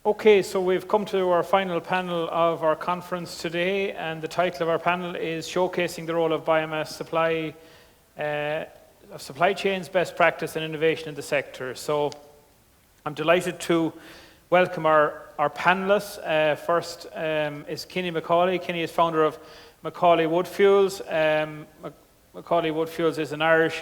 Okay, so we've come to our final panel of our conference today, and the title of our panel is Showcasing the Role of Biomass Supply Chains, Best Practice and Innovation in the Sector. So I'm delighted to welcome our panellists. First is Kenny McCauley. Kenny is founder of McCauley Wood Fuels. McCauley Wood Fuels is an Irish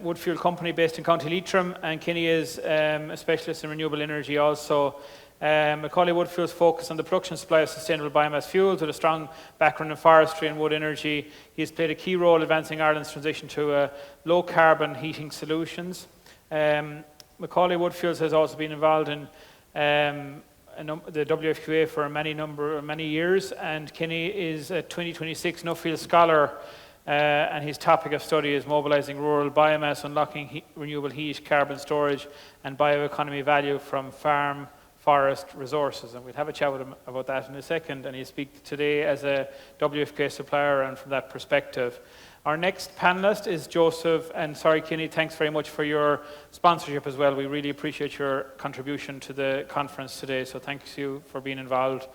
wood fuel company based in County Leitrim, and Kenny is a specialist in renewable energy also. McCauley Wood Fuels focus on the production and supply of sustainable biomass fuels with a strong background in forestry and wood energy. He has played a key role advancing Ireland's transition to low carbon heating solutions. McCauley Wood Fuels has also been involved in the WFQA for many years, and Kenny is a 2026 Nuffield Scholar. And his topic of study is mobilising rural biomass, unlocking renewable heat, carbon storage and bioeconomy value from farm forest resources. And we'll have a chat with him about that in a second, and he'll speak today as a WFK supplier and from that perspective. Our next panellist is Joseph, and sorry Kenny, thanks very much for your sponsorship as well. We really appreciate your contribution to the conference today, so thanks you for being involved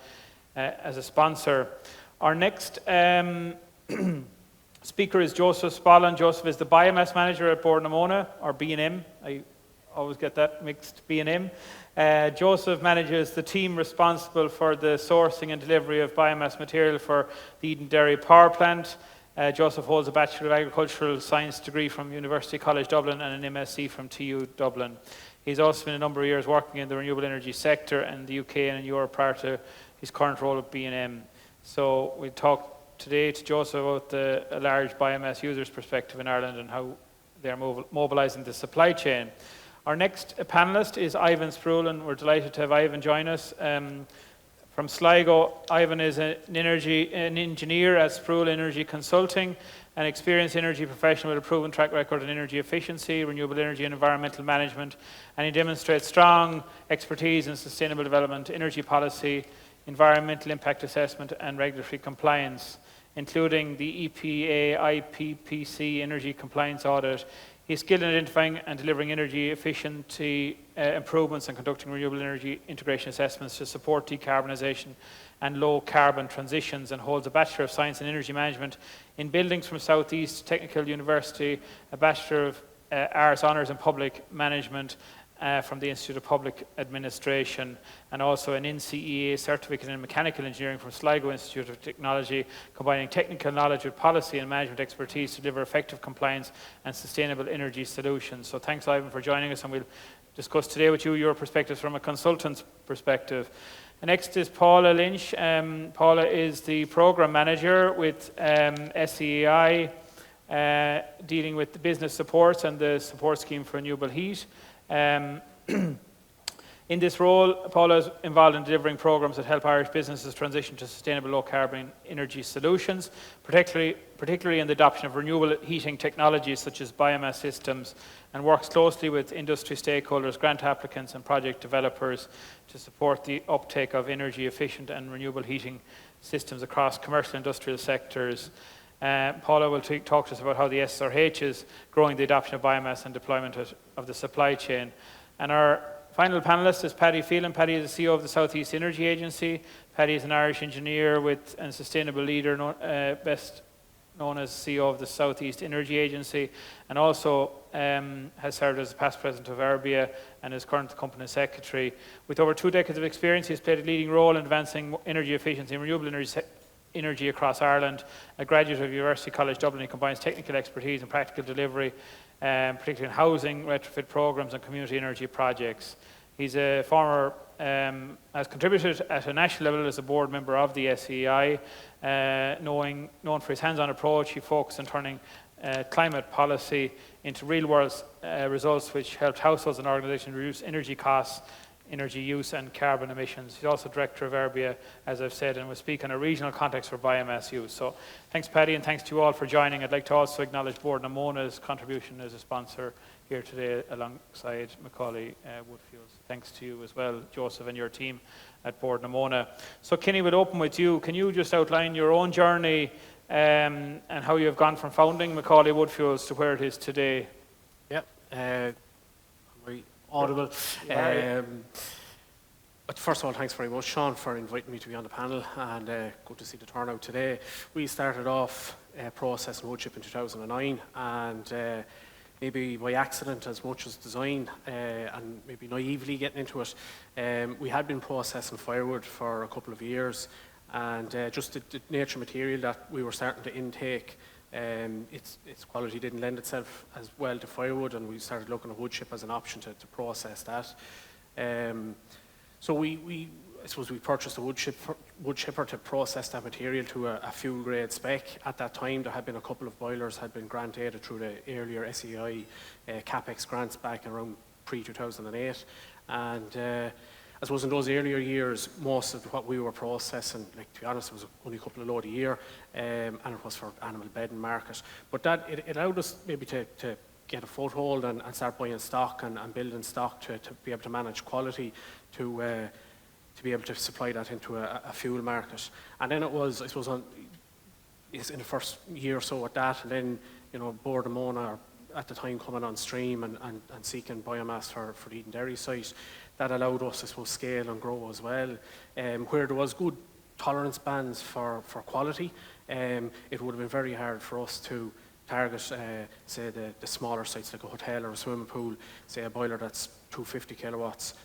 as a sponsor. Our next speaker is Joseph Spollen. Joseph is the Biomass Manager at Bord na Móna, or B&M. I always get that mixed, B&M. Joseph manages the team responsible for the sourcing and delivery of biomass material for the Eden Dairy Power Plant. Joseph holds a Bachelor of Agricultural Science degree from University College Dublin and an MSc from TU Dublin. He's also spent a number of years working in the renewable energy sector in the UK and in Europe prior to his current role at B&M. So we talk today to Joseph about the large biomass users' perspective in Ireland and how they're mobilising the supply chain. Our next panellist is Ivan Sproule, and we're delighted to have Ivan join us. From Sligo, Ivan is an engineer at Sproule Energy Consulting, an experienced energy professional with a proven track record in energy efficiency, renewable energy and environmental management, and he demonstrates strong expertise in sustainable development, energy policy, environmental impact assessment and regulatory compliance, including the EPA IPPC energy compliance audit. He is skilled in identifying and delivering energy efficiency improvements and conducting renewable energy integration assessments to support decarbonisation and low carbon transitions, and holds a Bachelor of Science in Energy Management in Buildings from South East Technical University, a Bachelor of Arts Honours in Public Management from the Institute of Public Administration, and also an NCEA certificate in mechanical engineering from Sligo Institute of Technology, combining technical knowledge with policy and management expertise to deliver effective compliance and sustainable energy solutions. So thanks, Ivan, for joining us, and we'll discuss today with you your perspectives from a consultant's perspective. And next is Paula Lynch. Paula is the program manager with SEAI, dealing with the business supports and the support scheme for renewable heat. In this role, Paula is involved in delivering programs that help Irish businesses transition to sustainable low-carbon energy solutions, particularly in the adoption of renewable heating technologies such as biomass systems, and works closely with industry stakeholders, grant applicants and project developers to support the uptake of energy-efficient and renewable heating systems across commercial and industrial sectors. Paula will talk to us about how the SSRH is growing the adoption of biomass and deployment of the supply chain. And our final panellist is Paddy Phelan. Paddy is the CEO of the South East Energy Agency. Paddy is an Irish engineer and sustainable leader, best known as CEO of the South East Energy Agency, and also has served as past president of IrBEA and is current company secretary. With over 2 decades of experience, he has played a leading role in advancing energy efficiency and renewable energy across Ireland. A graduate of University College Dublin, he combines technical expertise and practical delivery, particularly in housing, retrofit programs and community energy projects. He's a former, has contributed at a national level as a board member of the SEAI. Known for his hands-on approach, he focused on turning climate policy into real-world results which helped households and organisations reduce energy costs, energy use and carbon emissions. He's also director of IrBEA, as I've said, and will speak on a regional context for biomass use. So thanks, Paddy, and thanks to you all for joining. I'd like to also acknowledge Bord na Móna's contribution as a sponsor here today alongside McCauley Wood Fuels. Thanks to you as well, Joseph, and your team at Bord na Móna. So Kenny, we'll open with you. Can you just outline your own journey and how you have gone from founding McCauley Wood Fuels to where it is today? Yeah, audible. But first of all, thanks very much, Sean, for inviting me to be on the panel, and good to see the turnout today. We started off processing wood chip in 2009, and maybe by accident as much as design, and maybe naively getting into it, we had been processing firewood for a couple of years, and just the nature material that we were starting to intake, its quality didn't lend itself as well to firewood, and we started looking at wood chip as an option to process that. So I suppose we purchased a wood chipper to process that material to a fuel grade spec. At that time, there had been a couple of boilers had been grant aided through the earlier SEAI CapEx grants back around pre-2008. And I suppose in those earlier years, most of what we were processing, like, to be honest, it was only a couple of load a year, and it was for animal bedding market. But that, it allowed us maybe to get a foothold and start buying stock and building stock to be able to manage quality, to be able to supply that into a fuel market. And then it was, I suppose, in the first year or so at that, and then, you know, Board of Mona at the time coming on stream and seeking biomass for the Eden Dairy site, that allowed us, I suppose, scale and grow as well. Where there was good tolerance bands for quality, it would have been very hard for us to target, say, the smaller sites like a hotel or a swimming pool, say a boiler that's 250 kilowatts,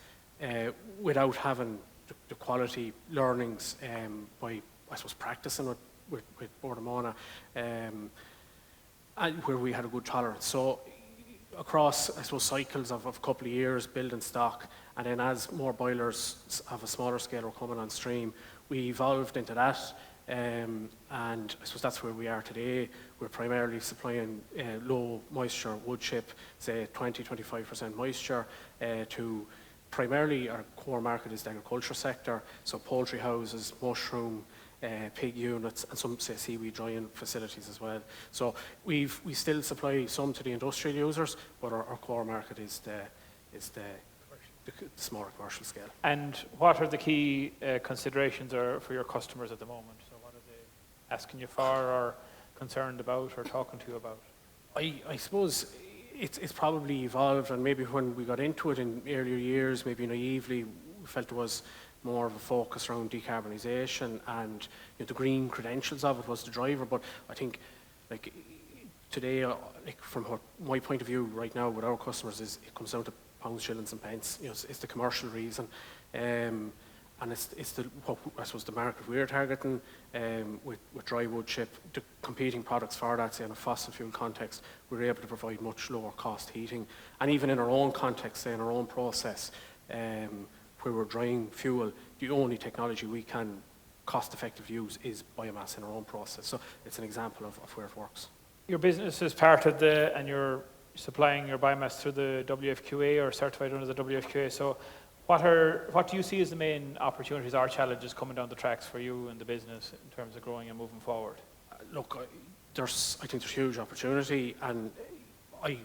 without having the quality learnings by, I suppose, practicing with Board of Mona, and where we had a good tolerance. So across, I suppose, cycles of a couple of years building stock, and then as more boilers of a smaller scale were coming on stream, we evolved into that. And I suppose that's where we are today. We're primarily supplying low moisture wood chip, say 20-25% moisture, to primarily our core market is the agriculture sector, so poultry houses, mushroom, pig units, and some, say, seaweed drying facilities as well. So we still supply some to the industrial users, but our core market is the smaller commercial scale. And what are the key considerations for your customers at the moment? So what are they asking you for, or concerned about, or talking to you about? I suppose it's probably evolved, and maybe when we got into it in earlier years, maybe naively, we felt there was more of a focus around decarbonisation, and, you know, the green credentials of it was the driver. But I think, like, today, like, from my point of view right now with our customers, is it comes down to pounds, shillings and pence. You know, it's the commercial reason, and it's what I suppose the market we're targeting, with dry wood chip, the competing products for that, say in a fossil fuel context, we're able to provide much lower cost heating, and even in our own context, say in our own process, where we're drying fuel, the only technology we can cost effective use is biomass in our own process. So it's an example of where it works. Your business is part of and you're supplying your biomass through the WFQA or certified under the WFQA. So what do you see as the main opportunities or challenges coming down the tracks for you and the business in terms of growing and moving forward? Look, I think there's huge opportunity, and I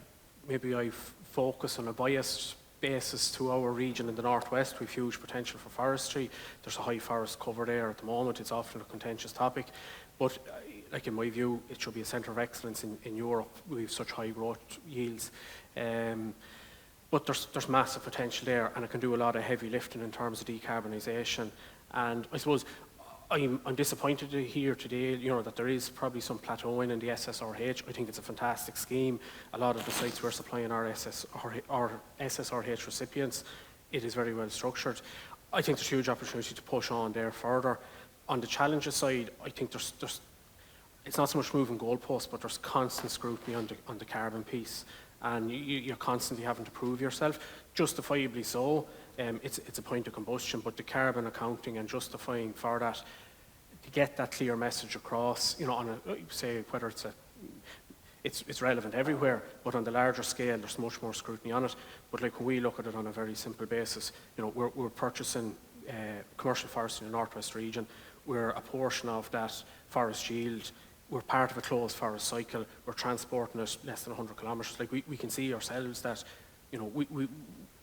focus on a biased basis to our region in the northwest. We've huge potential for forestry. There's a high forest cover there at the moment. It's often a contentious topic, but like, in my view, it should be a centre of excellence in Europe. We have such high growth yields, but there's massive potential there, and it can do a lot of heavy lifting in terms of decarbonisation. And I suppose I'm disappointed to hear today, you know, that there is probably some plateauing in the SSRH. I think it's a fantastic scheme. A lot of the sites we're supplying our SSRH recipients, it is very well structured. I think there's huge opportunity to push on there further. On the challenges side, I think there's it's not so much moving goalposts, but there's constant scrutiny on the carbon piece, and you're constantly having to prove yourself, justifiably so. It's a point of combustion, but the carbon accounting and justifying for that, to get that clear message across, you know, on say whether it's relevant everywhere, but on the larger scale, there's much more scrutiny on it. But like, when we look at it on a very simple basis, you know, we're purchasing commercial forest in the northwest region. We're a portion of that forest yield. We're part of a closed forest cycle. We're transporting it less than 100 kilometres. Like, we can see ourselves that, you know,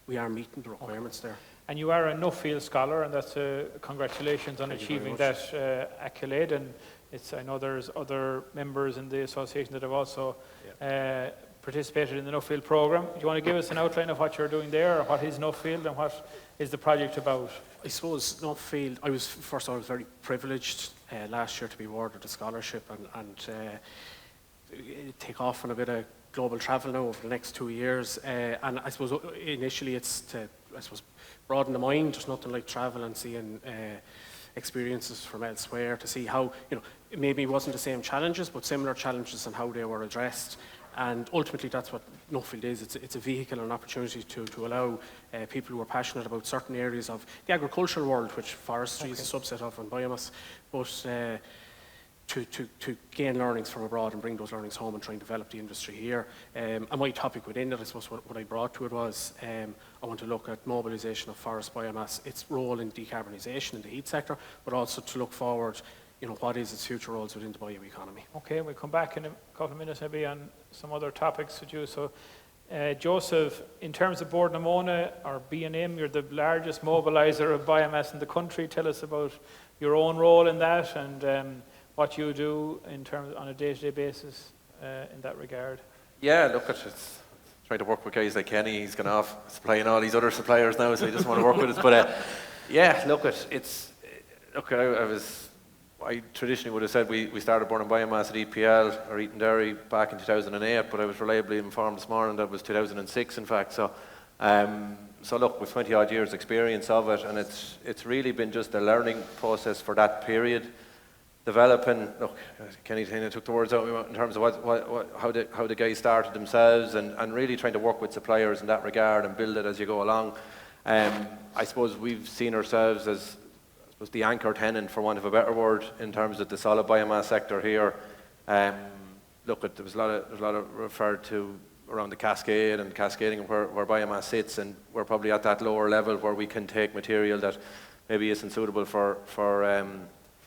we are meeting the requirements there. And you are a no-field scholar, and that's congratulations on achieving that accolade. And I know there's other members in the association that have also participated in the Nuffield programme. Do you want to give us an outline of what you're doing there, or what is Nuffield, and what is the project about? I suppose Nuffield, I was very privileged last year to be awarded a scholarship and take off on a bit of global travel now over the next 2 years. And I suppose initially it's to, broaden the mind. There's nothing like travel and seeing experiences from elsewhere to see how, maybe it wasn't the same challenges, but similar challenges and how they were addressed. And ultimately, that's what Nuffield is. It's a vehicle and an opportunity to allow people who are passionate about certain areas of the agricultural world, which forestry is a subset of, and biomass, but to gain learnings from abroad and bring those learnings home and try and develop the industry here. And my topic within it, I suppose what I brought to it was, I want to look at mobilisation of forest biomass, its role in decarbonisation in the heat sector, but also to look forward, what is its future roles within the bioeconomy. Okay, we'll come back in a couple of minutes maybe on some other topics with you. So, Joseph, in terms of Bord na Móna or B&M, you're the largest mobiliser of biomass in the country. Tell us about your own role in that and what you do in terms on a day-to-day basis in that regard. Yeah, look, it's trying to work with guys like Kenny. He's gone off supplying all these other suppliers now, so he doesn't want to work with us. But yeah, look, I traditionally would have said we started burning biomass at EPL or Eaton Dairy back in 2008, but I was reliably informed this morning that it was 2006, in fact. So look, with 20 odd years experience of it, and it's really been just a learning process for that period. Developing, look, Kenny took the words out in terms of how the guys started themselves, and really trying to work with suppliers in that regard and build it as you go along. I suppose we've seen ourselves as the anchor tenant, for want of a better word, in terms of the solid biomass sector here. Look, there was a lot of referred to around the cascade and cascading where biomass sits, and we're probably at that lower level where we can take material that maybe isn't suitable for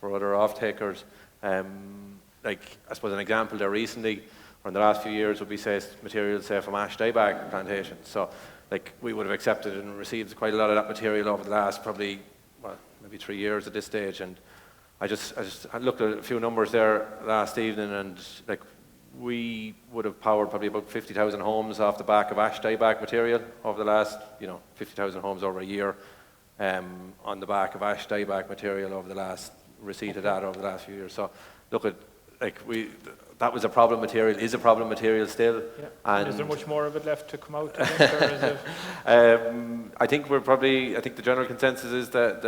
other off-takers. Like, I suppose an example there recently, or in the last few years, would be material, from ash dieback plantations. So, like, we would have accepted and received quite a lot of that material over the last probably, maybe 3 years at this stage. And I looked at a few numbers there last evening, and like, we would have powered probably about 50,000 homes off the back of ash dieback material over the last, 50,000 homes over a year, on the back of ash dieback material over the last receipt of that over the last few years. So look at, that was a problem material, is a problem material still. Yeah. And is there much more of it left to come out? I think the general consensus is that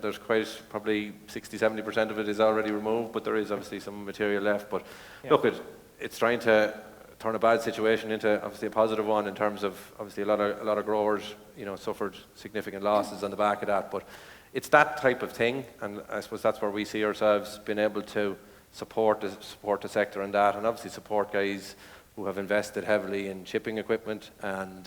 there's quite probably 60-70% of it is already removed, but there is obviously some material left. But look, it's trying to turn a bad situation into obviously a positive one, in terms of obviously a lot of growers suffered significant losses on the back of that. But it's that type of thing, and I suppose that's where we see ourselves being able to support the sector in that, and obviously support guys who have invested heavily in shipping equipment and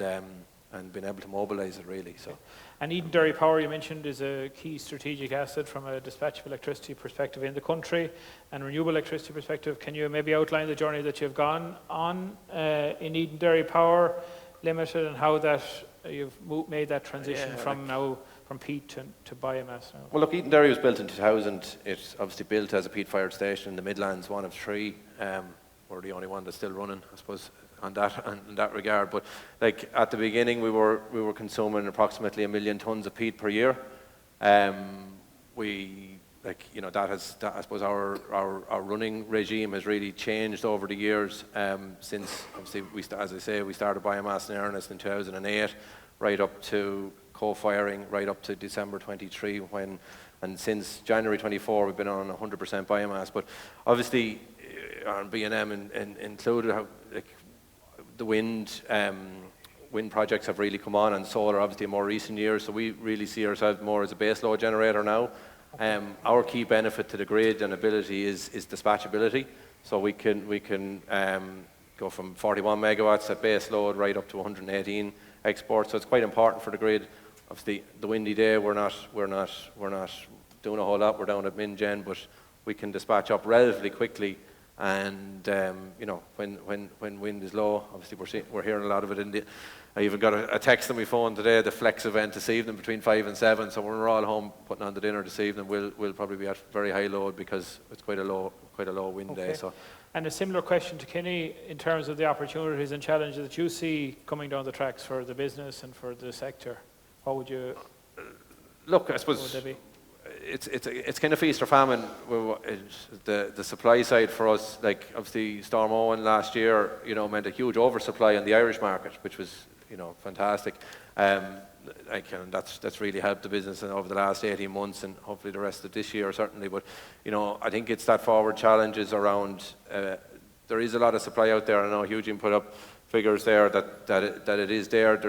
been able to mobilise it, really. So. And Eaton Dairy Power, you mentioned, is a key strategic asset from a dispatchable electricity perspective in the country and renewable electricity perspective. Can you maybe outline the journey that you've gone on in Eaton Dairy Power Limited, and how that you've made that transition from peat to biomass now? Well, look, Eaton Dairy was built in 2000. It's obviously built as a peat-fired station in the Midlands, one of 3. We're the only one that's still running, I suppose, in that regard. But like, at the beginning, we were consuming approximately 1 million tonnes of peat per year. That has, I suppose, our running regime has really changed over the years, since obviously we started biomass in earnest in 2008, right up to co-firing right up to December 23, and since January 24 we've been on 100% biomass. But obviously on B&M included, how the wind projects have really come on, and solar obviously in more recent years, so we really see ourselves more as a base load generator now. Our key benefit to the grid and ability is dispatchability, so we can go from 41 megawatts at base load right up to 118 export, so it's quite important for the grid. Obviously, the windy day, we're not doing a whole lot. We're down at min-gen, but we can dispatch up relatively quickly. And when wind is low, obviously we're hearing a lot of it. I even got a text on my phone today, the flex event this evening between 5 and 7. So when we're all home putting on the dinner this evening, we'll probably be at very high load, because it's quite a low wind day. So And a similar question to Kenny in terms of the opportunities and challenges that you see coming down the tracks for the business and for the sector. What would you? Look, I suppose it's kind of feast or famine. The supply side for us, like obviously Storm Owen last year, meant a huge oversupply in the Irish market, which was fantastic. And that's really helped the business over the last 18 months and hopefully the rest of this year certainly. But I think it's that forward challenges around. There is a lot of supply out there. I know Eugene put up figures there that it is there.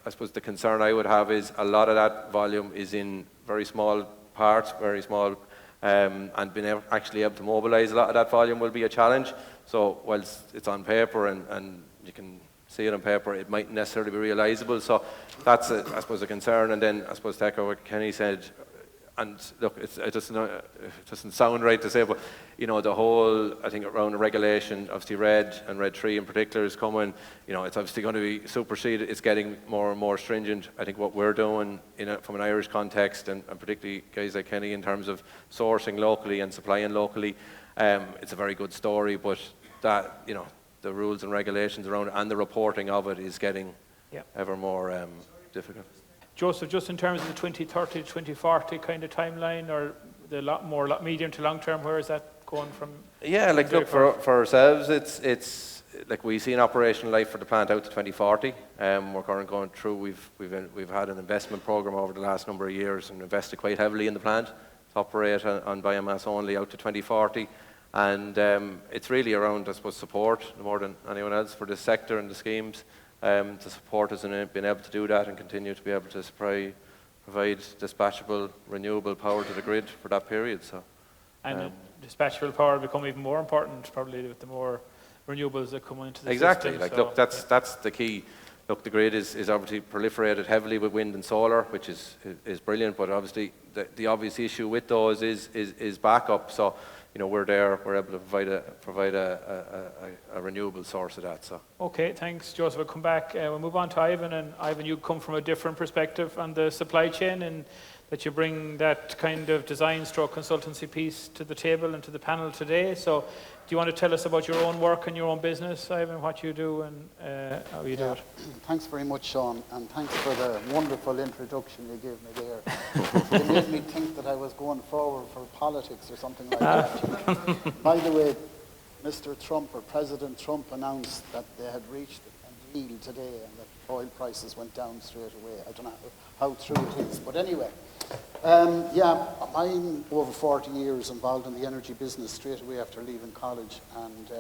I suppose the concern I would have is a lot of that volume is in very small parts, very small, and being actually able to mobilise a lot of that volume will be a challenge. So whilst it's on paper and you can see it on paper, it mightn't necessarily be realisable. So that's, I suppose, a concern. And then I suppose to echo what Kenny said, and look, it doesn't sound right to say, but the whole, I think, around the regulation, obviously RED and RED 3 in particular is coming. It's obviously going to be superseded. It's getting more and more stringent. I think what we're doing from an Irish context, and particularly guys like Kenny, in terms of sourcing locally and supplying locally, it's a very good story. But that, the rules and regulations around it and the reporting of it is getting ever more difficult. Joseph, just in terms of the 2030 to 2040 kind of timeline, or the more medium to long term, where is that going from? Yeah, like look, for ourselves, it's like we see an operational life for the plant out to 2040. We're currently going through. We've had an investment program over the last number of years and invested quite heavily in the plant to operate on biomass only out to 2040. And it's really around, I suppose, support more than anyone else for this sector and the schemes. To support us in being able to do that and continue to be able to provide dispatchable, renewable power to the grid for that period. So, and dispatchable power will become even more important, probably, with the more renewables that come into the exactly. system. Like, look, that's the key. Look, the grid is obviously proliferated heavily with wind and solar, which is brilliant. But obviously, the obvious issue with those is backup. So, we're able to provide a renewable source of that. So. Okay, thanks, Joseph. We'll come back. We'll move on to Ivan. And Ivan, you come from a different perspective on the supply chain, and that you bring that kind of design/consultancy piece to the table and to the panel today. So, do you want to tell us about your own work and your own business, Ivan, what you do and how you do it? Thanks very much, Sean, and thanks for the wonderful introduction you gave me there. It made me think that I was going forward for politics or something like that. By the way, Mr. Trump, or President Trump, announced that they had reached a deal today and that oil prices went down straight away. I don't know how true it is, but anyway. I'm over 40 years involved in the energy business straight away after leaving college, and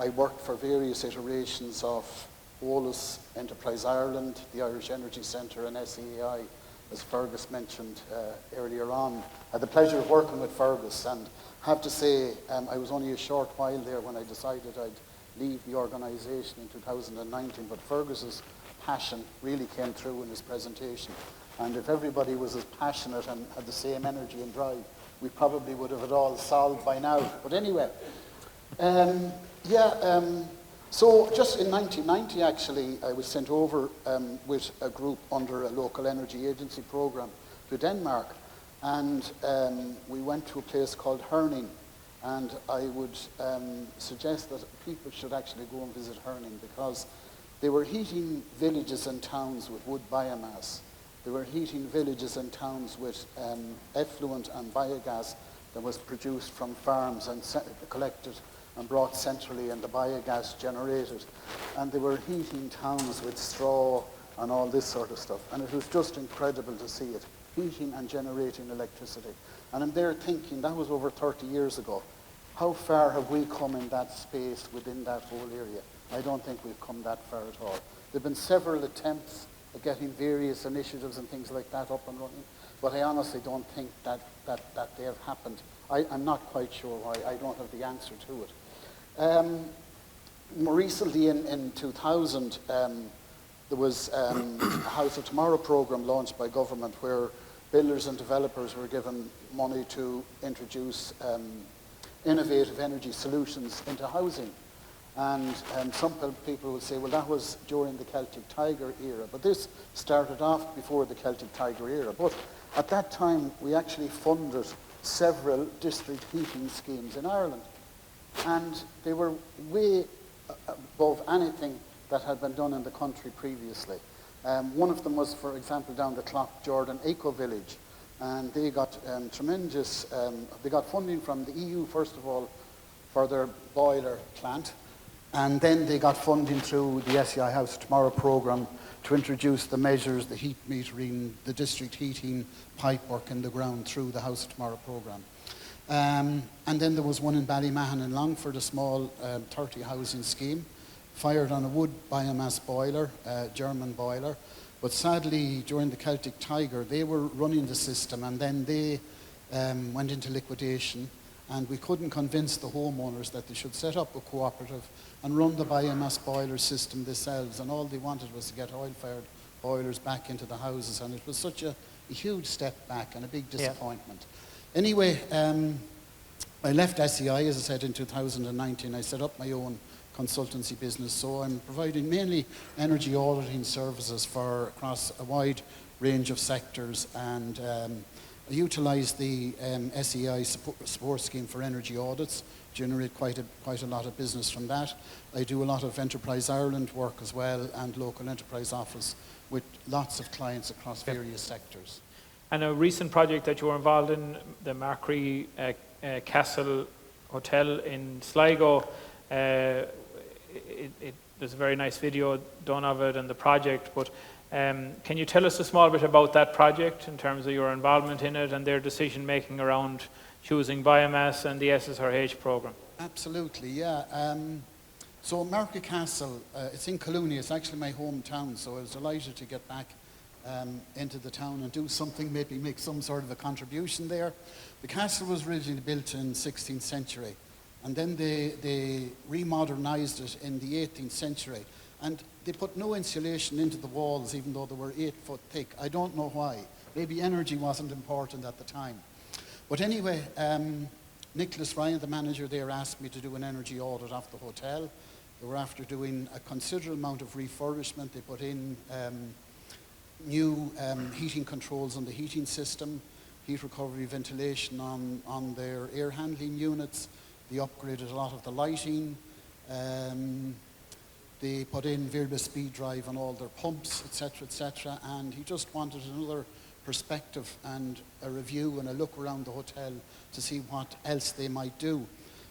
I worked for various iterations of OLUS, Enterprise Ireland, the Irish Energy Centre and SEAI, as Fergus mentioned earlier on. I had the pleasure of working with Fergus, and have to say I was only a short while there when I decided I'd leave the organisation in 2019, but Fergus's passion really came through in his presentation. And if everybody was as passionate and had the same energy and drive, we probably would have it all solved by now. But anyway, so just in 1990, actually, I was sent over with a group under a local energy agency program to Denmark. And we went to a place called Herning. And I would suggest that people should actually go and visit Herning, because they were heating villages and towns with wood biomass. They were heating villages and towns with effluent and biogas that was produced from farms and collected and brought centrally, and the biogas generated. And they were heating towns with straw and all this sort of stuff. And it was just incredible to see it, heating and generating electricity. And I'm there thinking, that was over 30 years ago. How far have we come in that space within that whole area? I don't think we've come that far at all. There have been several attempts at getting various initiatives and things like that up and running, but I honestly don't think that they have happened. I'm not quite sure why. I don't have the answer to it. More recently, in 2000, there was a House of Tomorrow program launched by government, where builders and developers were given money to introduce innovative energy solutions into housing. And some people will say, well, that was during the Celtic Tiger era. But this started off before the Celtic Tiger era. But at that time, we actually funded several district heating schemes in Ireland. And they were way above anything that had been done in the country previously. One of them was, for example, down the Clough Jordan Eco Village, and they got tremendous, they got funding from the EU, first of all, for their boiler plant, and then they got funding through the SEAI House of Tomorrow programme to introduce the measures, the heat metering, the district heating pipe work in the ground through the House of Tomorrow programme. And then there was one in Ballymahan in Longford, a small 30 housing scheme, fired on a wood biomass boiler, German boiler. But sadly, during the Celtic Tiger, they were running the system, and then they went into liquidation, and we couldn't convince the homeowners that they should set up a cooperative and run the biomass boiler system themselves, and all they wanted was to get oil-fired boilers back into the houses, and it was such a huge step back and a big disappointment. Anyway, I left SEAI, as I said, in 2019. I set up my own consultancy business, so I'm providing mainly energy auditing services for across a wide range of sectors, and I utilise the SEAI support scheme for energy audits, generate quite a lot of business from that. I do a lot of Enterprise Ireland work as well, and local enterprise office with lots of clients across various sectors. And a recent project that you were involved in, the Markree Castle Hotel in Sligo, there's a very nice video done of it and the project, but can you tell us a small bit about that project in terms of your involvement in it and their decision making around choosing biomass and the SSRH programme? Absolutely, yeah. So Markree Castle, it's in Killashee, it's actually my hometown, so I was delighted to get back into the town and do something, maybe make some sort of a contribution there. The castle was originally built in 16th century, and then they remodernised it in the 18th century, and they put no insulation into the walls even though they were 8 foot thick. I don't know why. Maybe energy wasn't important at the time. But anyway, Nicholas Ryan, the manager there, asked me to do an energy audit of the hotel. They were after doing a considerable amount of refurbishment. They put in new heating controls on the heating system, heat recovery ventilation on their air handling units. They upgraded a lot of the lighting. They put in variable speed drive on all their pumps, etc., and he just wanted another perspective and a review and a look around the hotel to see what else they might do.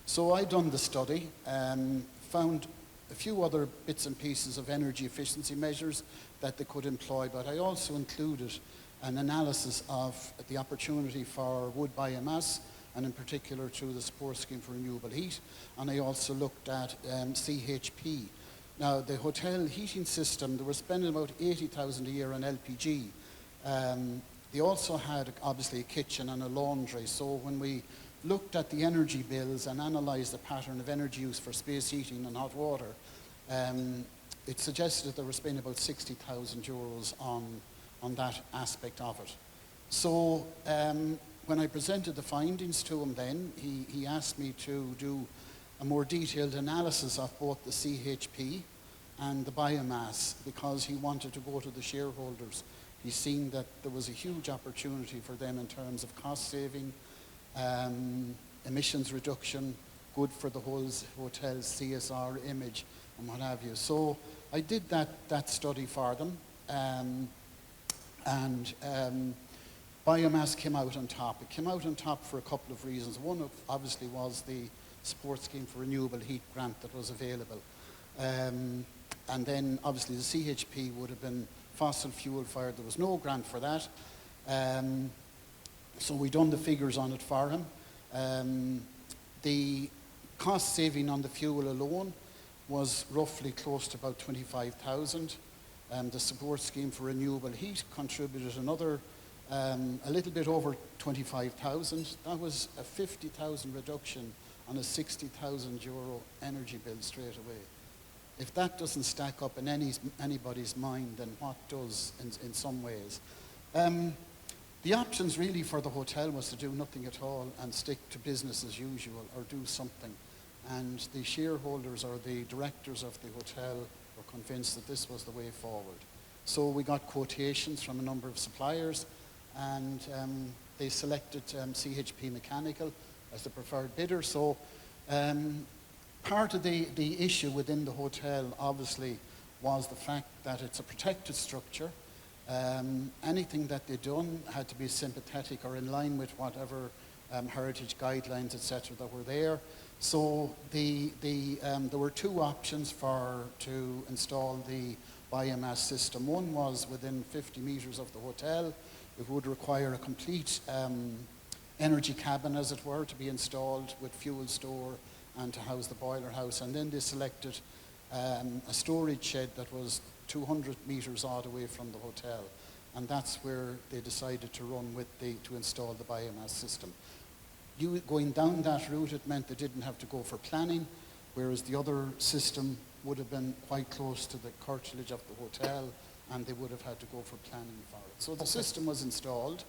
So I done the study, found a few other bits and pieces of energy efficiency measures that they could employ, but I also included an analysis of the opportunity for wood biomass, and in particular through the support scheme for renewable heat, and I also looked at CHP. Now, the hotel heating system, they were spending about 80,000 a year on LPG. They also had, obviously, a kitchen and a laundry, so when we looked at the energy bills and analysed the pattern of energy use for space heating and hot water, it suggested that they were spending about 60,000 euros on that aspect of it. So when I presented the findings to him then, he asked me to do a more detailed analysis of both the CHP and the biomass, because he wanted to go to the shareholders. He's seen that there was a huge opportunity for them in terms of cost saving, emissions reduction, good for the whole hotel's CSR image and what have you. So I did that study for them, and biomass came out on top. It came out on top for a couple of reasons. One obviously was the support scheme for renewable heat grant that was available. And then obviously the CHP would have been fossil fuel fired. There was no grant for that. So we done the figures on it for him. The cost saving on the fuel alone was roughly close to about 25,000. The support scheme for renewable heat contributed another a little bit over 25,000. That was a 50,000 reduction on a 60,000 euro energy bill straight away. If that doesn't stack up in anybody's mind, then what does in some ways? The options really for the hotel was to do nothing at all and stick to business as usual or do something. And the shareholders or the directors of the hotel were convinced that this was the way forward. So we got quotations from a number of suppliers, and they selected CHP Mechanical as the preferred bidder. So Part of the issue within the hotel, obviously, was the fact that it's a protected structure. Anything that they'd done had to be sympathetic or in line with whatever heritage guidelines, etc., that were there. So there were two options to install the biomass system. One was within 50 metres of the hotel. It would require a complete energy cabin, as it were, to be installed with fuel store and to house the boiler house. And then they selected a storage shed that was 200 metres odd away from the hotel. And that's where they decided to run with to install the biomass system. Going down that route, it meant they didn't have to go for planning, whereas the other system would have been quite close to the curtilage of the hotel, and they would have had to go for planning for it. So the system was installed.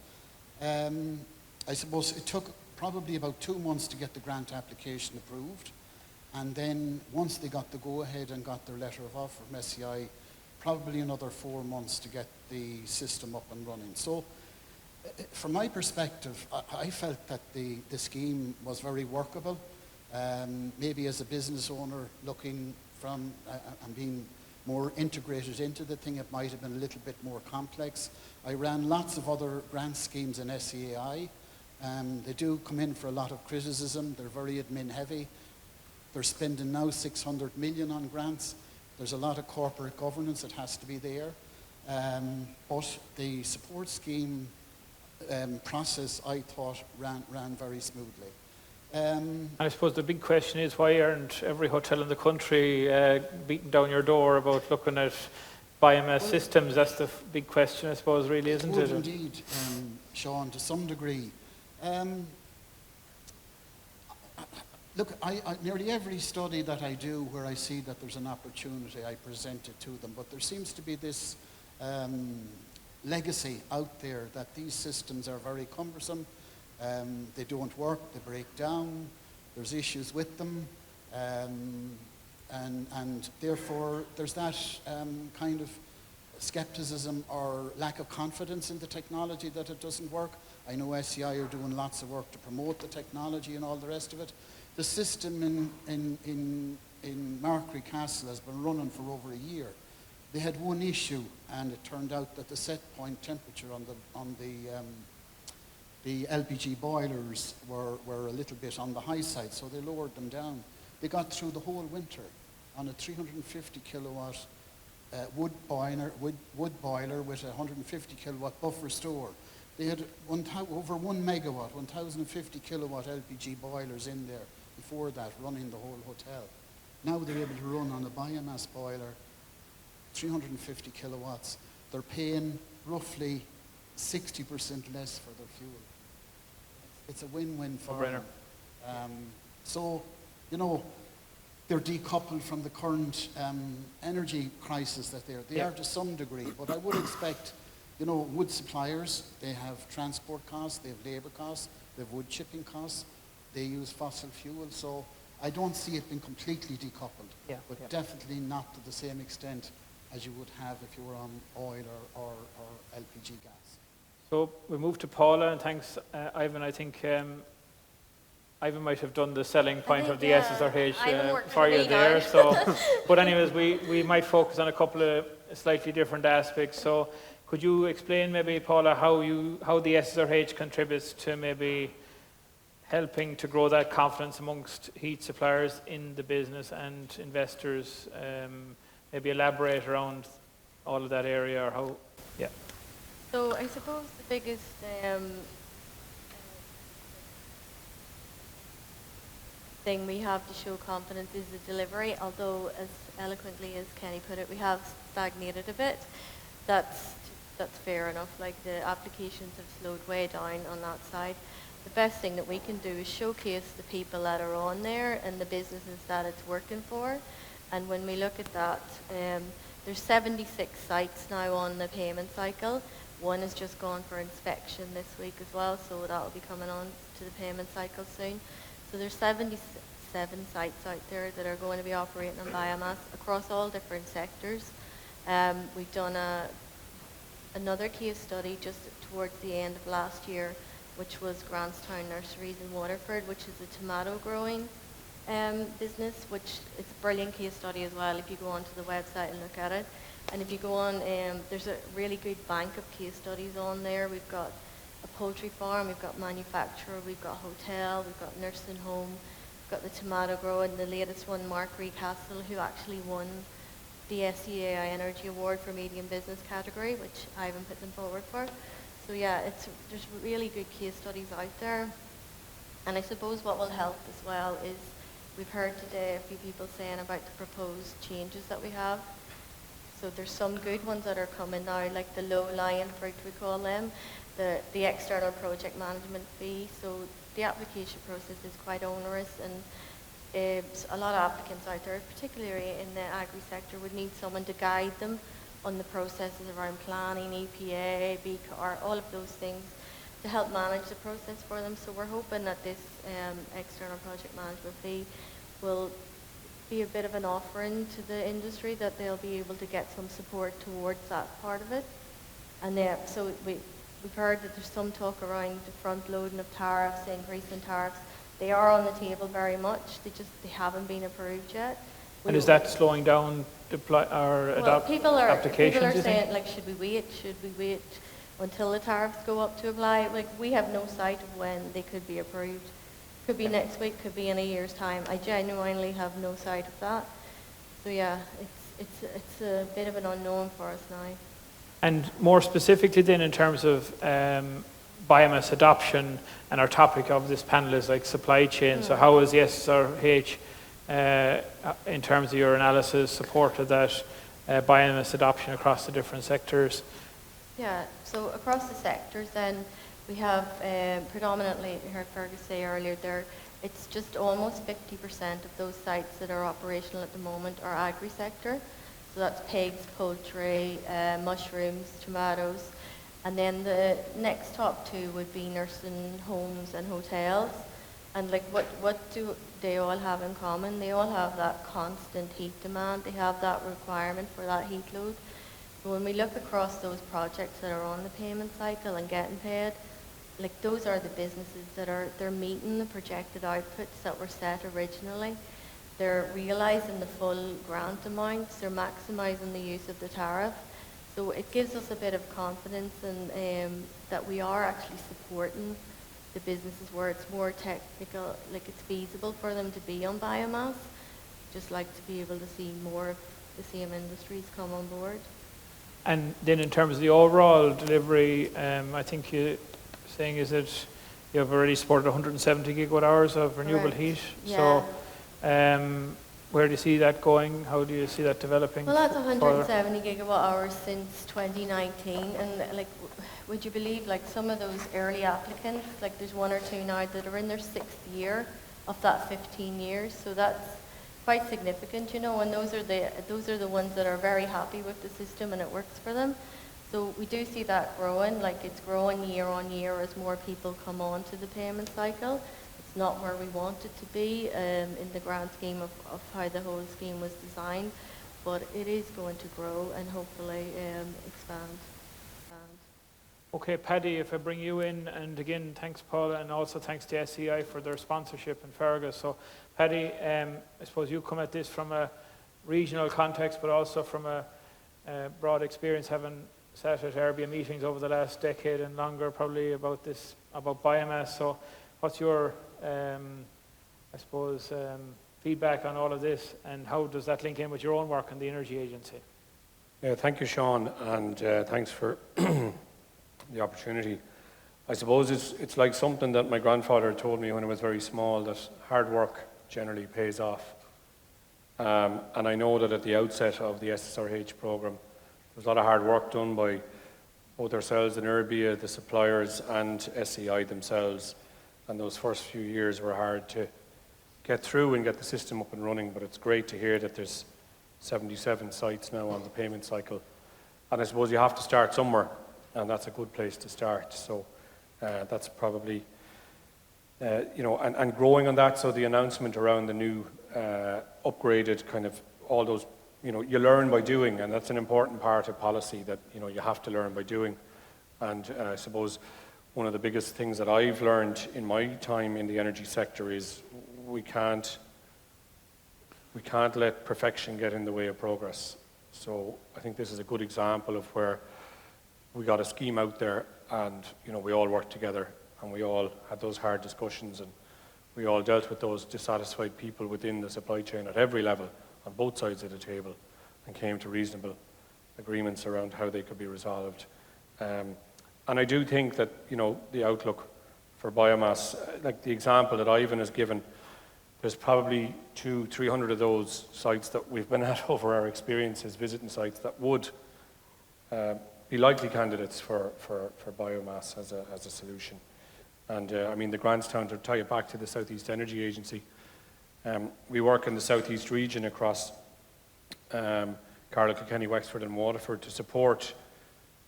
I suppose it took probably about 2 months to get the grant application approved, and then once they got the go-ahead and got their letter of offer from SEAI, probably another 4 months to get the system up and running. So from my perspective, I felt that the scheme was very workable. Maybe as a business owner looking from and being more integrated into the thing, it might have been a little bit more complex. I ran lots of other grant schemes in SEAI. They do come in for a lot of criticism. They're very admin heavy. They're spending now 600 million on grants. There's a lot of corporate governance that has to be there. But the support scheme process, I thought, ran very smoothly. And I suppose the big question is, why aren't every hotel in the country beating down your door about looking at biomass systems? That's the big question, I suppose, really, isn't it? It would indeed, Sean, to some degree. Look, nearly every study that I do where I see that there's an opportunity, I present it to them. But there seems to be this legacy out there that these systems are very cumbersome. They don't work, they break down, there's issues with them, and therefore there's that kind of skepticism or lack of confidence in the technology that it doesn't work. I know SEAI are doing lots of work to promote the technology and all the rest of it. The system in Markree Castle has been running for over a year. They had one issue, and it turned out that the set point temperature on the LPG boilers were a little bit on the high side, so they lowered them down. They got through the whole winter on a 350 kilowatt wood boiler with a 150 kilowatt buffer store. They had over 1 megawatt, 1,050 kilowatt LPG boilers in there before that, running the whole hotel. Now they're able to run on a biomass boiler, 350 kilowatts. They're paying roughly 60% less for their fuel. It's a win-win for them. So, you know, they're decoupled from the current energy crisis that they are to some degree. But I would expect, you know, wood suppliers, they have transport costs, they have labour costs, they have wood chipping costs, they use fossil fuel. So I don't see it being completely decoupled, but definitely not to the same extent as you would have if you were on oil or LPG gas. So we move to Paula, and thanks, Ivan. I think Ivan might have done the selling point of the SSRH for you there. So, but anyways, we might focus on a couple of slightly different aspects. So could you explain maybe, Paula, how the SSRH contributes to maybe helping to grow that confidence amongst heat suppliers in the business and investors? Maybe elaborate around all of that area, or how, So I suppose the biggest thing we have to show confidence is the delivery, although as eloquently as Kenny put it, we have stagnated a bit. That's fair enough, like the applications have slowed way down on that side. The best thing that we can do is showcase the people that are on there and the businesses that it's working for. And when we look at that, there's 76 sites now on the payment cycle. One has just gone for inspection this week as well, so that will be coming on to the payment cycle soon. So there's 77 sites out there that are going to be operating on biomass across all different sectors. We've done another case study just towards the end of last year, which was Grantstown Nurseries in Waterford, which is a tomato growing business, which is a brilliant case study as well if you go onto the website and look at it. And if you go on, there's a really good bank of case studies on there. We've got a poultry farm, we've got manufacturer, we've got hotel, we've got nursing home, we've got the tomato grower, and the latest one, Mark Recastle, who actually won the SEAI Energy Award for Medium Business category, which I haven't put them forward for. So yeah, there's really good case studies out there. And I suppose what will help as well is, we've heard today a few people saying about the proposed changes that we have. So there's some good ones that are coming now, like the low-lying fruit, we call them, the external project management fee. So the application process is quite onerous, and a lot of applicants out there, particularly in the agri sector, would need someone to guide them on the processes around planning, EPA, BCAR, all of those things, to help manage the process for them. So we're hoping that this external project management fee will be a bit of an offering to the industry, that they'll be able to get some support towards that part of it. And so we've heard that there's some talk around the front loading of tariffs, increase in tariffs. They are on the table very much. They haven't been approved yet. And is that slowing down people are applications? saying, like, should we wait until the tariffs go up to apply? Like, we have no sight of when they could be approved. Could be next week, could be in a year's time. I genuinely have no sight of that. So yeah, it's a bit of an unknown for us now. And more specifically then, in terms of biomass adoption, and our topic of this panel is like supply chain. So how is the SSRH, in terms of your analysis, supported that biomass adoption across the different sectors? Yeah, so across the sectors then, we have predominantly, you heard Fergus say earlier there, it's just almost 50% of those sites that are operational at the moment are agri-sector. So that's pigs, poultry, mushrooms, tomatoes. And then the next top two would be nursing homes and hotels. And like, what do they all have in common? They all have that constant heat demand. They have that requirement for that heat load. So when we look across those projects that are on the payment cycle and getting paid, like, those are the businesses that they're meeting the projected outputs that were set originally. They're realising the full grant amounts. They're maximising the use of the tariff. So it gives us a bit of confidence in, that we are actually supporting the businesses where it's more technical, like it's feasible for them to be on biomass. Just like to be able to see more of the same industries come on board. And then in terms of the overall delivery, I think you're saying is that you have already supported 170 gigawatt hours of renewable heat. Yeah. So where do you see that going? How do you see that developing? Well, that's 170 gigawatt hours since 2019. And like, would you believe, like, some of those early applicants, like there's one or two now that are in their 6th year of that 15 years. So that's quite significant, you know, and those are the ones that are very happy with the system and it works for them. So we do see that growing, like it's growing year on year as more people come on to the payment cycle. It's not where we want it to be in the grand scheme of how the whole scheme was designed, but it is going to grow and hopefully expand. Okay, Paddy, if I bring you in, and again, thanks Paula, and also thanks to SEAI for their sponsorship and Fergus. So Paddy, I suppose you come at this from a regional context, but also from a broad experience, having sat at IrBEA meetings over the last decade and longer, probably about biomass. So what's your, I suppose, feedback on all of this, and how does that link in with your own work in the Energy Agency? Yeah, thank you, Sean, and thanks for the opportunity. I suppose it's like something that my grandfather told me when I was very small, that hard work generally pays off. And I know that at the outset of the SSRH programme, there was a lot of hard work done by both ourselves and IrBEA, the suppliers, and SEAI themselves. And those first few years were hard to get through and get the system up and running, but it's great to hear that there's 77 sites now on the payment cycle. And I suppose you have to start somewhere, and that's a good place to start. So that's probably, you know, and growing on that, so the announcement around the new upgraded kind of all those, you know, you learn by doing, and that's an important part of policy, that, you know, you have to learn by doing. And I suppose one of the biggest things that I've learned in my time in the energy sector is we can't we can't let perfection get in the way of progress. So I think this is a good example of where we got a scheme out there and, you know, we all worked together and we all had those hard discussions and we all dealt with those dissatisfied people within the supply chain at every level on both sides of the table and came to reasonable agreements around how they could be resolved. And I do think that, you know, the outlook for biomass, like the example that Ivan has given, there's probably 200-300 of those sites that we've been at over our experiences, visiting sites that would be likely candidates for biomass as a solution. And I mean, the Grantstown, to tie it back to the Southeast Energy Agency, we work in the Southeast region across Carlow, Kilkenny, Wexford and Waterford to support,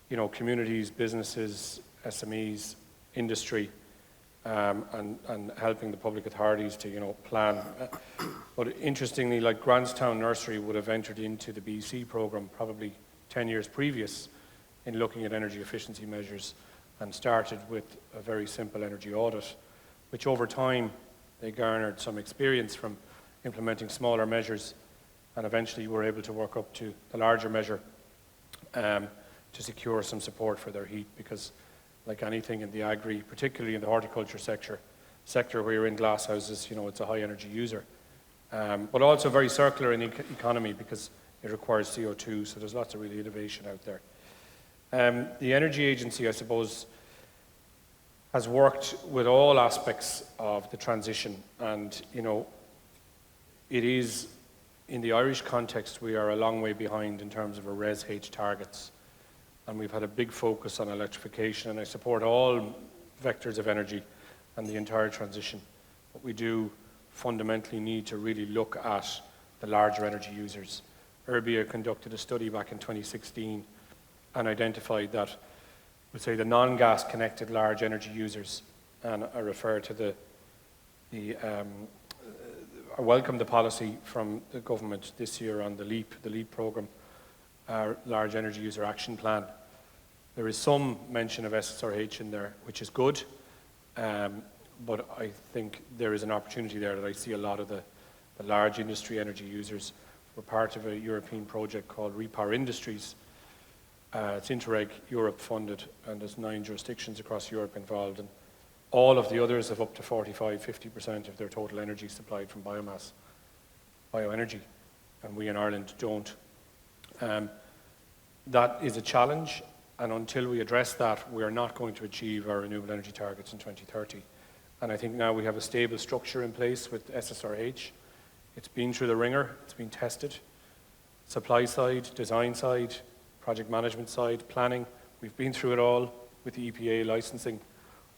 you know, communities, businesses, SMEs, industry, and helping the public authorities to, you know, plan. But interestingly, like Grantstown Nursery would have entered into the BC programme probably 10 years previous in looking at energy efficiency measures and started with a very simple energy audit, which over time they garnered some experience from implementing smaller measures and eventually were able to work up to the larger measure to secure some support for their heat, because like anything in the agri, particularly in the horticulture sector where you're in glasshouses, you know, it's a high energy user. But also very circular in the economy because it requires CO2, so there's lots of really innovation out there. The Energy Agency, I suppose, has worked with all aspects of the transition, and, you know, it is, in the Irish context, we are a long way behind in terms of our Res-H targets. And we've had a big focus on electrification, and I support all vectors of energy and the entire transition. But we do fundamentally need to really look at the larger energy users. IrBEA conducted a study back in 2016 and identified that, we'll say, the non-gas connected large energy users, and I refer to I welcome the policy from the government this year on the LEAP programme, our Large Energy User Action Plan. There is some mention of SSRH in there, which is good, but I think there is an opportunity there that I see a lot of the large industry energy users. We're part of a European project called Repower Industries. It's Interreg Europe funded, and there's 9 jurisdictions across Europe involved, and all of the others have up to 45–50% of their total energy supplied from biomass, bioenergy, and we in Ireland don't. That is a challenge, and until we address that, we are not going to achieve our renewable energy targets in 2030. And I think now we have a stable structure in place with SSRH. It's been through the ringer, it's been tested. Supply side, design side, project management side, planning, we've been through it all with the EPA licensing.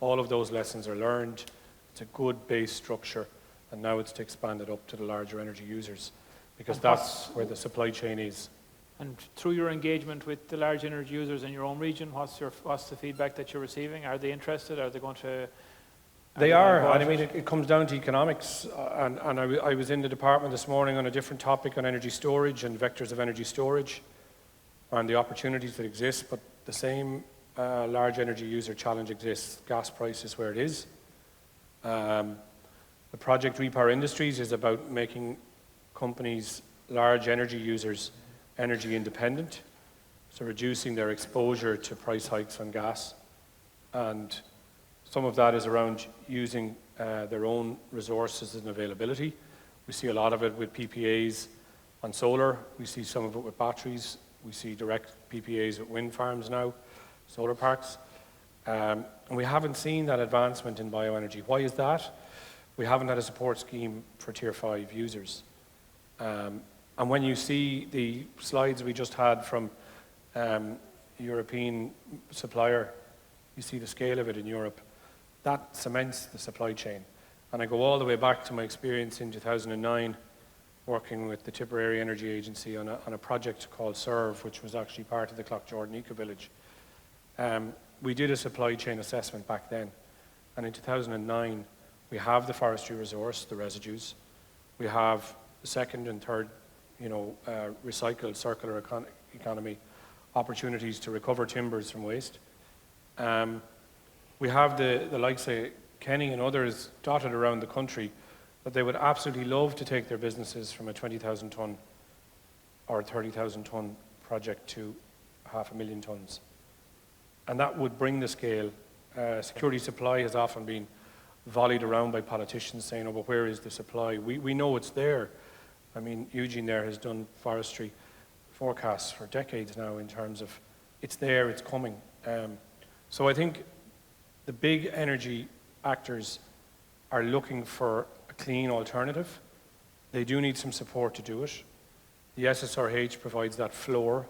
All of those lessons are learned. It's a good base structure, and now it's to expand it up to the larger energy users, because that's where the supply chain is. And through your engagement with the large energy users in your own region, what's the feedback that you're receiving? Are they interested? Are they going to? They are, and I mean, it comes down to economics. And I was in the department this morning on a different topic on energy storage and vectors of energy storage and the opportunities that exist, but the same large energy user challenge exists. Gas price is where it is. The project Repower Industries is about making companies, large energy users, energy independent, so reducing their exposure to price hikes on gas. And some of that is around using their own resources and availability. We see a lot of it with PPAs on solar. We see some of it with batteries. We see direct PPAs with wind farms now, solar parks. And we haven't seen that advancement in bioenergy. Why is that? We haven't had a support scheme for Tier 5 users. And when you see the slides we just had from European supplier, you see the scale of it in Europe. That cements the supply chain. And I go all the way back to my experience in 2009, working with the Tipperary Energy Agency on a project called SERVE, which was actually part of the Clough-Jordan Eco-Village. We did a supply chain assessment back then. And in 2009, we have the forestry resource, the residues. We have the second and third, recycled circular economy opportunities to recover timbers from waste. We have the likes of Kenny and others dotted around the country that they would absolutely love to take their businesses from a 20,000 tonne or 30,000 tonne project to 500,000 tonnes. And that would bring the scale. Security supply has often been volleyed around by politicians saying, oh, but where is the supply? We know it's there. I mean, Eugene there has done forestry forecasts for decades now in terms of it's there, it's coming. So I think the big energy actors are looking for a clean alternative. They do need some support to do it. The SSRH provides that floor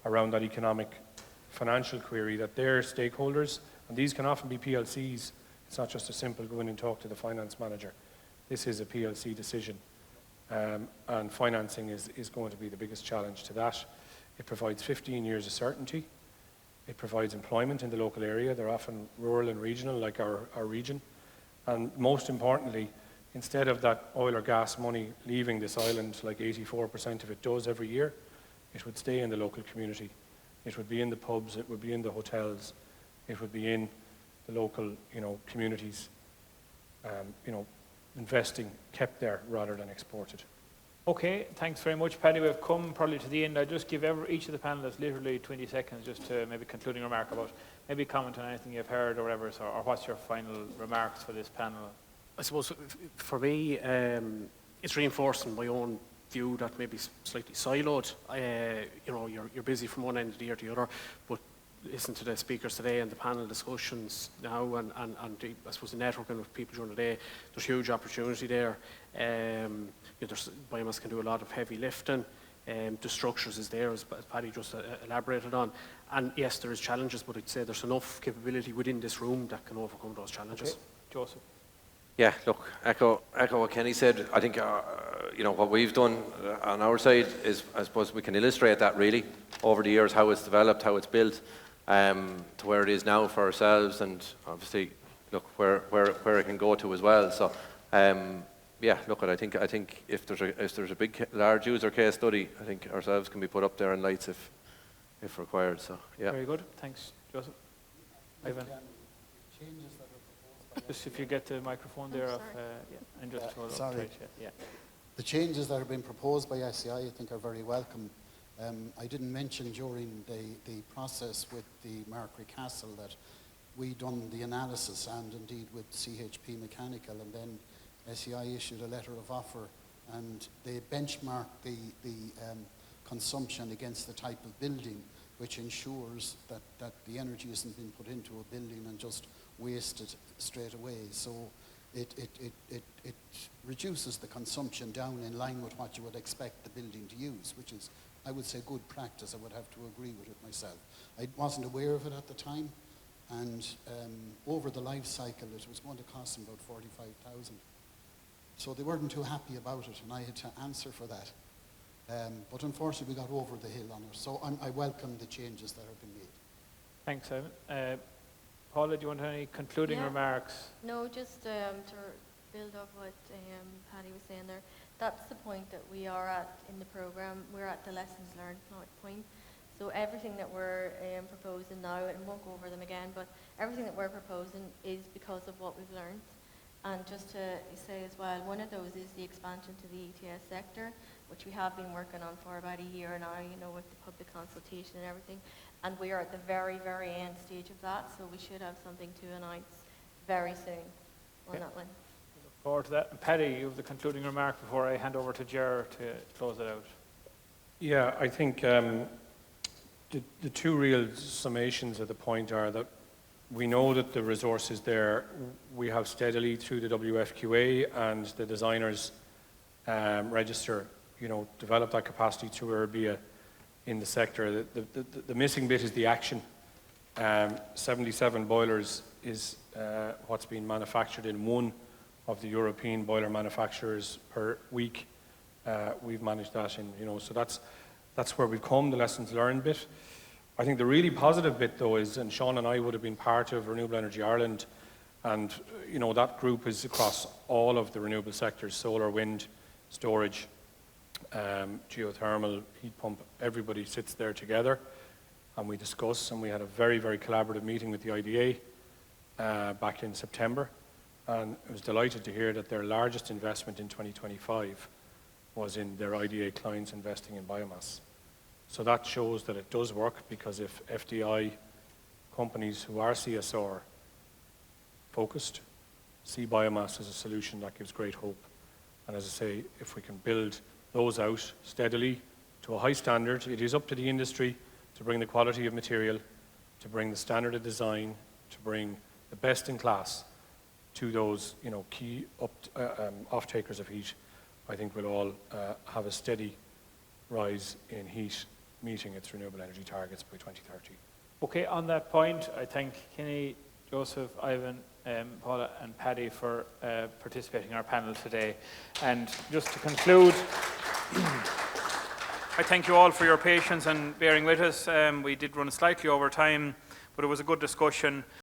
around that economic financial query that their stakeholders, and these can often be PLCs, it's not just a simple go in and talk to the finance manager. This is a PLC decision, and financing is going to be the biggest challenge to that. It provides 15 years of certainty. It provides employment in the local area. They're often rural and regional, like our region. And most importantly, instead of that oil or gas money leaving this island, like 84% of it does every year, it would stay in the local community. It would be in the pubs, it would be in the hotels, it would be in the local, communities, investing kept there rather than exported. Okay, thanks very much, Paddy. We've come probably to the end. I'll just give each of the panelists literally 20 seconds just to maybe concluding remark about, maybe comment on anything you've heard or whatever, or what's your final remarks for this panel? I suppose for me, it's reinforcing my own view that maybe slightly siloed. You're busy from one end of the year to the other, but listen to the speakers today and the panel discussions now, and I suppose the networking with people during the day. There's huge opportunity there. Biomass can do a lot of heavy lifting. The structures is there, as Paddy just elaborated on. And yes, there is challenges, but I'd say there's enough capability within this room that can overcome those challenges. Okay. Joseph. Yeah, look, echo what Kenny said. I think, what we've done on our side is, I suppose we can illustrate that really over the years, how it's developed, how it's built to where it is now for ourselves, and obviously, look, where it can go to as well. So, look, I think if there's a big, large user case study, I think ourselves can be put up there in lights if required. So, yeah. Very good. Thanks, Joseph. Ivan. Just if you get the microphone there, and just hold sorry. up tight, yeah. The changes that have been proposed by SEAI, I think, are very welcome. I didn't mention during the process with the Mercury Castle that we done the analysis, and indeed with CHP Mechanical, and then SEAI issued a letter of offer, and they benchmarked the consumption against the type of building, which ensures that the energy isn't being put into a building and just wasted straight away. So it reduces the consumption down in line with what you would expect the building to use, which is, I would say, good practice. I would have to agree with it myself. I wasn't aware of it at the time, and over the life cycle it was going to cost them about 45,000. So they weren't too happy about it, and I had to answer for that. But unfortunately we got over the hill on it. So I welcome the changes that have been made. Thanks, Ivan. Paula, do you want any concluding remarks? No, just to build up what Paddy was saying there. That's the point that we are at in the programme. We're at the lessons learned point. So everything that we're proposing now, and won't go over them again, but everything that we're proposing is because of what we've learned. And just to say as well, one of those is the expansion to the ETS sector, which we have been working on for about a year now, with the public consultation and everything. And we are at the very, very end stage of that, so we should have something to announce very soon on that one. Look forward to that. And Paddy, you have the concluding remark before I hand over to Ger to close it out. Yeah, I think the two real summations of the point are that we know that the resource is there. We have steadily, through the WFQA and the designers register, developed that capacity through IrBEA in the sector. The missing bit is the action. 77 boilers is what's being manufactured in one of the European boiler manufacturers per week. We've managed that so that's where we've come, the lessons learned bit. I think the really positive bit, though, is, and Sean and I would have been part of Renewable Energy Ireland, and that group is across all of the renewable sectors: solar, wind, storage, geothermal, heat pump. Everybody sits there together, and we discuss. And we had a very, very collaborative meeting with the IDA back in September, and I was delighted to hear that their largest investment in 2025 was in their IDA clients investing in biomass. So that shows that it does work, because if FDI companies who are CSR focused see biomass as a solution, that gives great hope. And as I say, if we can build those out steadily to a high standard, it is up to the industry to bring the quality of material, to bring the standard of design, to bring the best in class to those key off-takers of heat. I think we'll all have a steady rise in heat meeting its renewable energy targets by 2030. Okay, on that point, I thank Kenny, Joseph, Ivan, Paula and Paddy for participating in our panel today. And just to conclude, I thank you all for your patience and bearing with us. We did run slightly over time, but it was a good discussion.